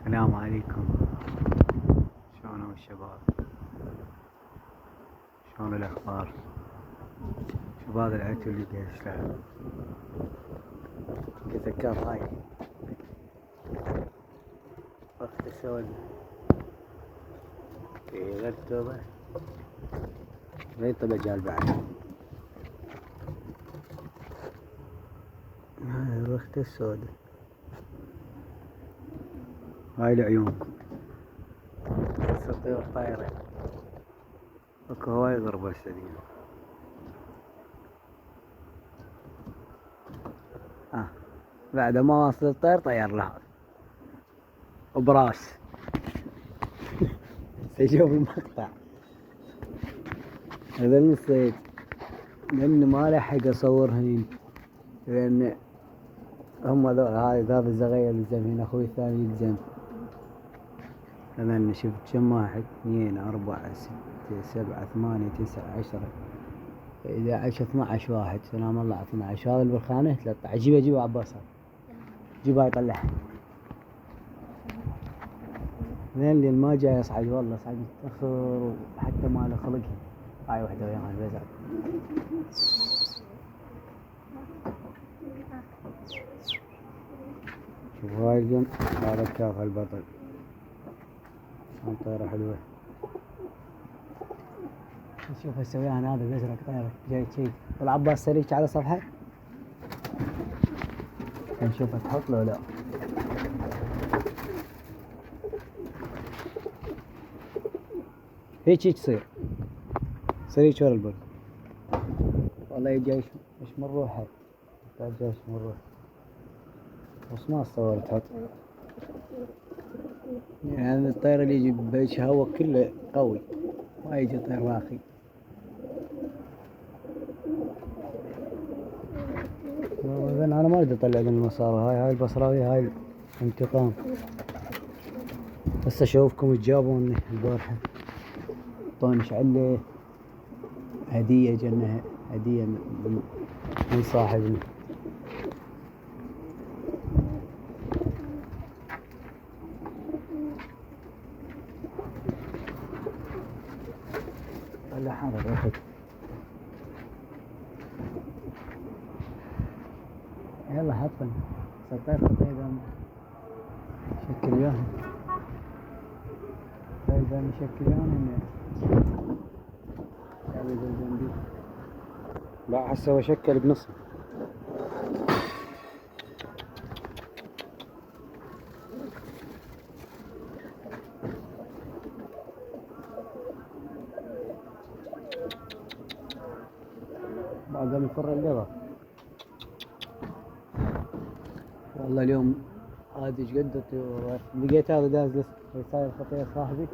السلام عليكم. شلونهم الشباب؟ شلون الاخبار؟ شوف هذا العجل اللي قاعد يشتغل تذكر هاي وقت السود في غير توبة غير طبع جال بعد. هاي الوقت السود، هاي العيون بس الطيور طايرة، اكو هواي غربة السدية. بعد ما واصل الطير طير لها وبراس. سيشوف المقطع هذا الصيد لأن ما لحق أصور هني، لأن هم ذول هذا الصغير يلزم هنا، أخوي الثاني يلزم. أنا شفت كم واحد 2 4 6 7 8 9 10 11 12 واحد. سلام الله 12. هذا البرخانة 13. جيبه عباس، جيبه يطلعها. لين اللي ما جاي يصعد والله صعد متأخر وحتى ما له خلقها. هاي وحدة وياها البزر. شوف هاي الجن، هذا الكاف البطل. شلون طيرة حلوة. شوف السويان هذا الازرق طيرة جاي تشيك. والعباس سريج على صفحة نشوفها تحط له لا. هيك تصير سريج ورا البرد. والله يجي ايش من روحه، يحتاج ايش من روحه، بس ما صور تحط. يعني الطير اللي يجي بيش هوا كله قوي، ما يجي طير راخي. انا ما اريد اطلع من المسار. هاي البصراوية، هاي انتقام. هسه اشوفكم تجابوني البارحة، طون شعله هدية، جنة هدية من صاحبنا. طلع هذا الواحد. يلا حطن سطير خطيبة شكل وياهم. إذا مشكل وياهم لا هسه هو شكل بنصه. باقي الفر اللغة. والله اليوم هذه ايش قد الطيور. لقيت هذا داز لسه صاير خطير صاحبي،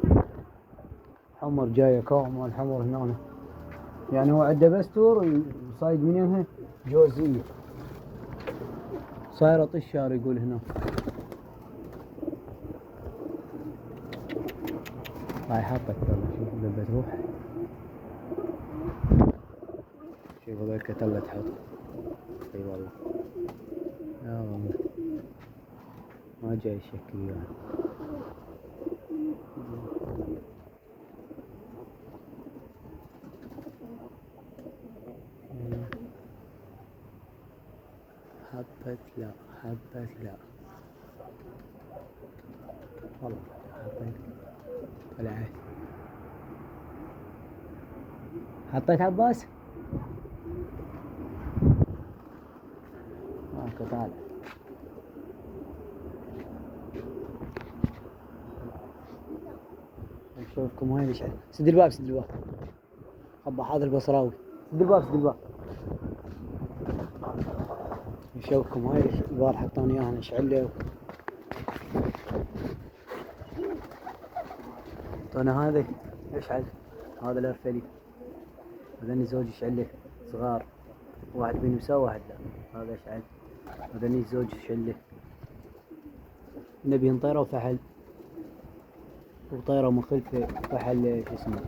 حمر جايه كوم الحمر هنا. يعني هو عنده بس تور وصايد من يمها جوزية صايرة طشار يقول هنا. هاي حاطك والله. شوف بدها تروح. شوف هذول كتلة تحط. اي والله يا والله ما جاي شكل يعني. حبت لا والله حطيت. طلعت حطيت عباس ماكو طالع. نشوفكم وين مشعل. سد الباب خبا هذا البصراوي. سد الباب نشوفكم. هاي البارحة حطوني اياها نشعله. حطونا هذا يشعل. هذا الارفلي هذني زوج يشعله صغار، واحد بين مساوي واحد لا. هذا يشعل. هذني زوج يشعله. نبي نطيره وفحل، وطيره مخلفة فحل شو اسمه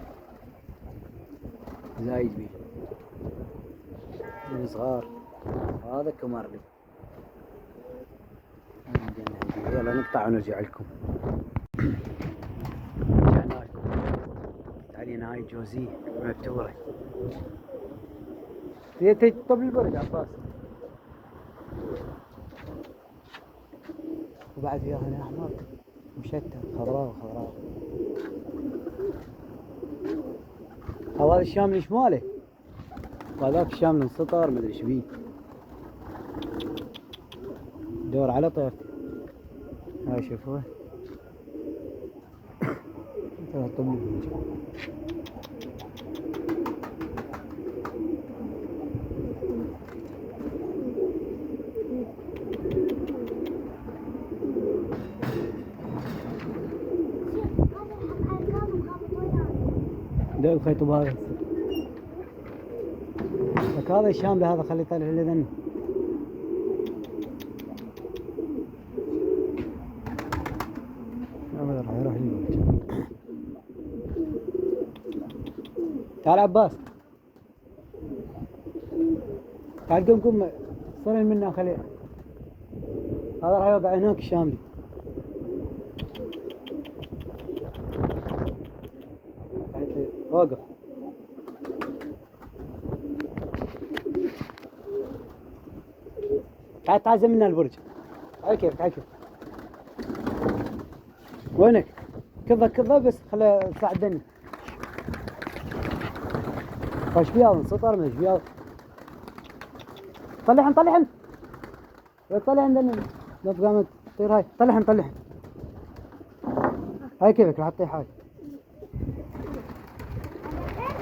زايد بيه من صغار. هذا كمارلي. يلا نقطع ونرجع لكم. رجعنا لكم. علينا هاي جوزية مبتورة. تجي طب البرد عباس. وبعد فيها هنا أحمر مشتت خضراء وخضراء. هذا الشامل شماله وهذاك الشامل انسطر مدري ايش بيه. دور على طيرته. هاي شوفوه. ترى طب دول خيطوا بهذا. لك هذا الشامل هذا خليه يطلع لذن. راح يروح للبيت. تعال عباس. تعال قم صلي منا خليه. هذا راح يوقع هناك الشاملي. وقف. تعال تعال زمنا البرج. تعال كيف تعال كيف. وينك؟ كذا كذا بس خله تساعدني. ايش فيها انسطر ما ايش فيها. طلعن طلعن. طلعن لان لا تقام تطير هاي. طلعن طلعن. هاي كيفك راح تطيح هاي.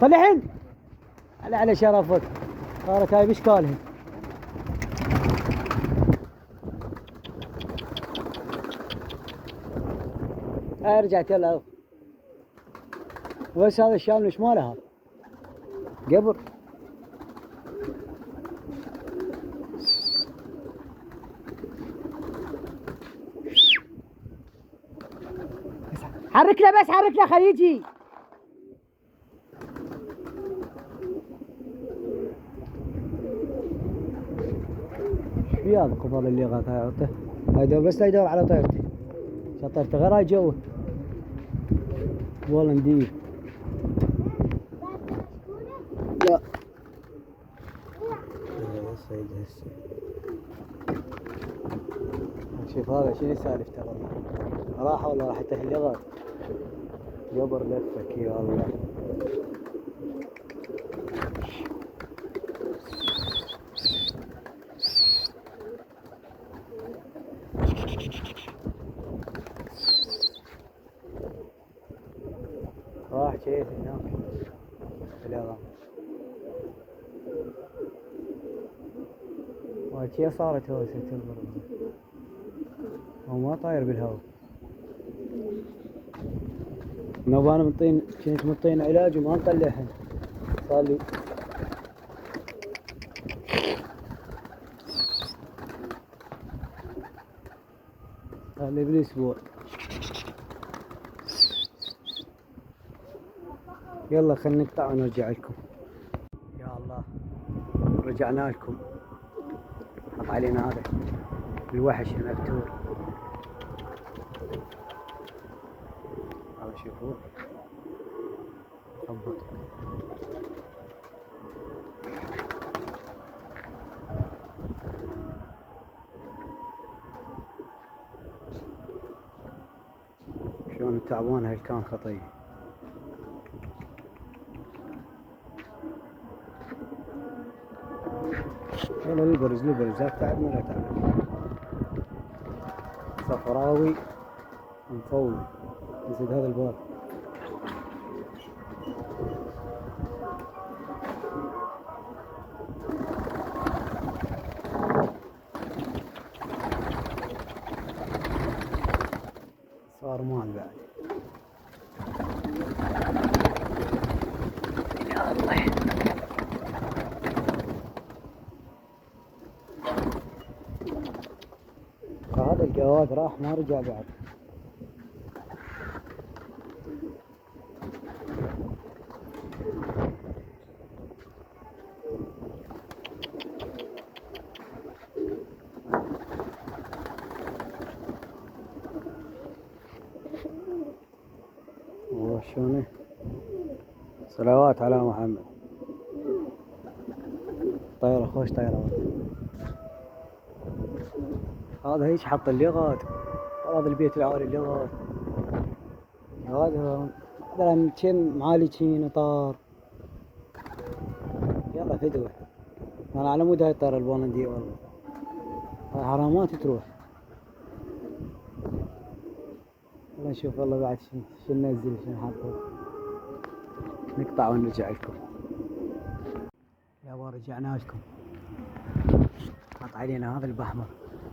طلعن. على شرفك. صارت هاي باشكالهم. هاي رجعت يلا. بس هذا الشامل ايش ماله هذا؟ قبر. حرك له بس حرك له خليه يجي. ايش في هذا القبر اللي غاث هاي عطه؟ هاي دور بس لا يدور على طيرته. عشان طيرته غير هاي جوه. والله ندير. لا. سيد هسه. شوف هذا شنو سالفته والله. راح ولا راح اللي غاث. جبر لفك يا الله. راح شيء هناك في العظام. وشي صارت هوسة البرد. هو ما طاير بالهواء. نبانا منطين كنت منطين علاج وما نطلعهن. صار لي بالاسبوع. يلا خلينا نقطع ونرجع لكم. يا الله رجعنا لكم. حط علينا هذا الوحش المبتور. هذا شوفوه خبط. شلون تعبان هالكان خطيه. يلا البرز لا تعبنا لا تعبنا. صفراوي مفول. نزيد هذا الباب. صار مال بعد. يا الله. هذا الجواد راح ما رجع بعد. والله شلونه. صلوات على محمد. طيارة خوش طيارة. هذا هيك حط اللغات. هذا البيت العالي اللغات. هذا كم معالي شي طار. يلا فدوة. انا على مود هاي الطيارة البولندية والله. هاي حرامات تروح. والله نشوف والله بعد شو ننزل شو نحط. نقطع ونرجع لكم. يابا رجعنا لكم. حط علينا هذا البحمر.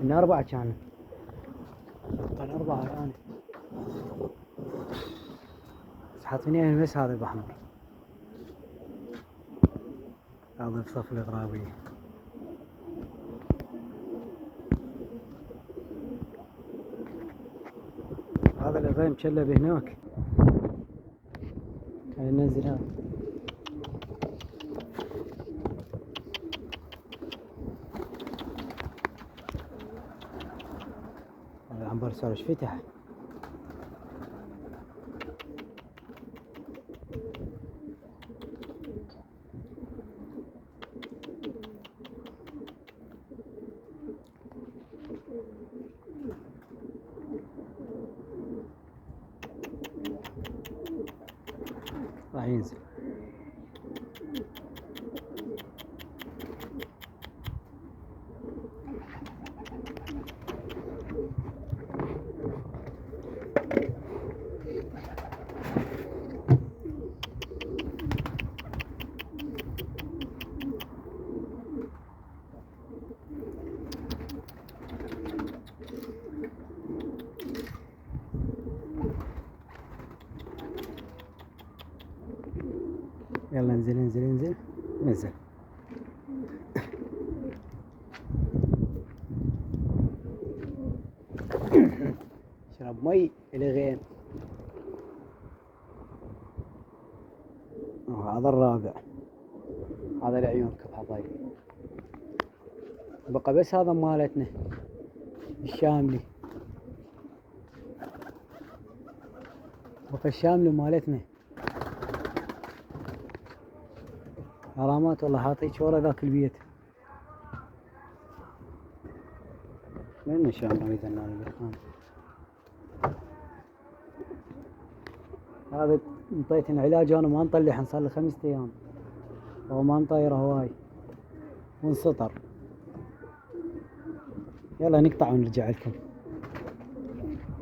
إن 4 كانوا. طال 4 الآن. بس حاطيني بس هذا البحمر. هذا في صف الغرابية. هذا الغيم مشلب هناك. خلينا ننزل هذا. هذا العنبر صار ايش فتح. راح ينزل. يلا انزل انزل انزل. نزل. اشرب مي الغين. هذا الرابع. هذا العيون كف حبايبي. بقى بس هذا مالتنا الشاملي. بقى الشاملي مالتنا. علامات والله حاطيك ورا ذاك البيت. لأن الشاملي اريد ان بالخان. هذا انطيت علاج انا ما نطلع صار لي 5 ايام. هو ما نطيره هواي. وانسطر. يلا نقطع ونرجع لكم.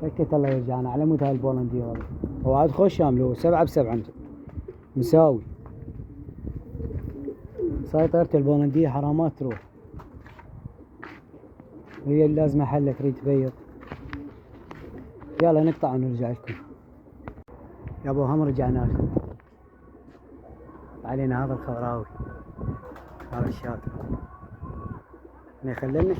فكت الله يرجعنا على مود هاي البولندي والله. هو عاد خوش شامل هو 7 ب7 مساوي. سيطرة البولندية حرامات تروح. هي اللي لازمة حلة تريد تبيض. يلا نقطع ونرجع لكم. يابا هم رجعنا لكم. علينا هذا الخضراوي. هذا الشاطر. يخللنا.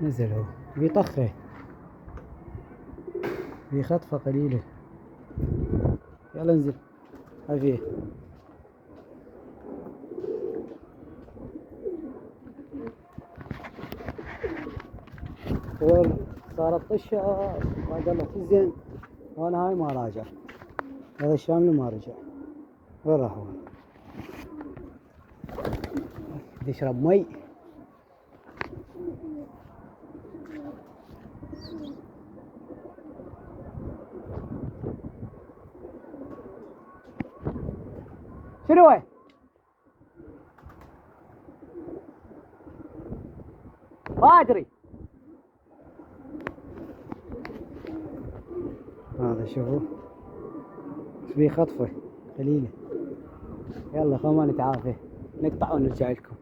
نزل هو بيطخه بيخطفه قليلة. يلا انزل. هاي فيه. صارت طشة ما قالت زين. وانا هاي ما راجع. هذا الشامل ما رجع. وين راح هو؟ يشرب مي. شنو هاي؟ ما ادري. هذا شوفوا في خطفه قليله. يلا خلونا نتعافى نقطع ونرجع لكم.